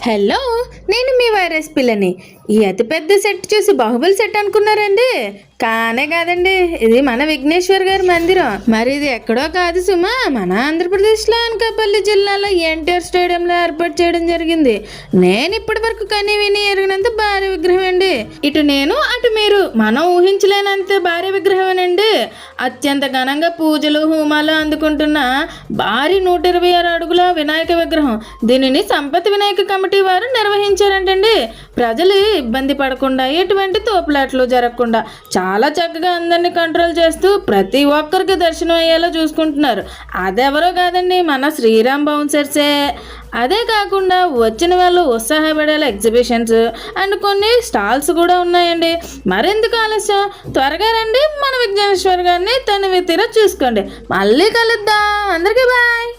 Hello, నేను మీ virus పిల్లని. ఈ అతిపెద్ద సెట్ చూసి బాహుబలి సెట్ అనుకున్నారండి? కానే కాదండి, ఇది మన విఘ్నేశ్వర్ గారి మందిరం. మరి ఇది ఎక్కడో కాదు సుమా, మన ఆంధ్రప్రదేశ్లో అనకాపల్లి జిల్లాలో ఎన్టీఆర్ స్టేడియంలో ఏర్పాటు చేయడం జరిగింది. నేను ఇప్పటి వరకు కని విని ఎరిగినంత భారీ విగ్రహం అండి. ఇటు నేను అటు మీరు, మనం ఊహించలేనంత భారీ విగ్రహమేనండి. అత్యంత ఘనంగా పూజలు హోమాలు అందుకుంటున్న భారీ 126 అడుగుల వినాయక విగ్రహం. దీనిని సంపత్ వినాయక కమిటీ వారు నిర్వహించారంటండి. ప్రజలు ఇబ్బంది పడకుండా, ఎటువంటి తోపులాట్లు జరగకుండా చాలా చక్కగా అందరినీ కంట్రోల్ చేస్తూ ప్రతి ఒక్కరికి దర్శనం అయ్యేలా చూసుకుంటున్నారు. అదెవరో కాదండి, మన శ్రీరామ్ బౌన్సర్సే. అదే కాకుండా వచ్చిన వాళ్ళు ఉత్సాహపడేలా ఎగ్జిబిషన్స్ అండ్ కొన్ని స్టాల్స్ కూడా ఉన్నాయండి. మరెందుకు ఆలస్యం, త్వరగా రండి, మన విఘ్నేశ్వర్ గారిని తనివి తీరా చూసుకోండి. మళ్ళీ కలుద్దాం, అందరికీ బాయ్.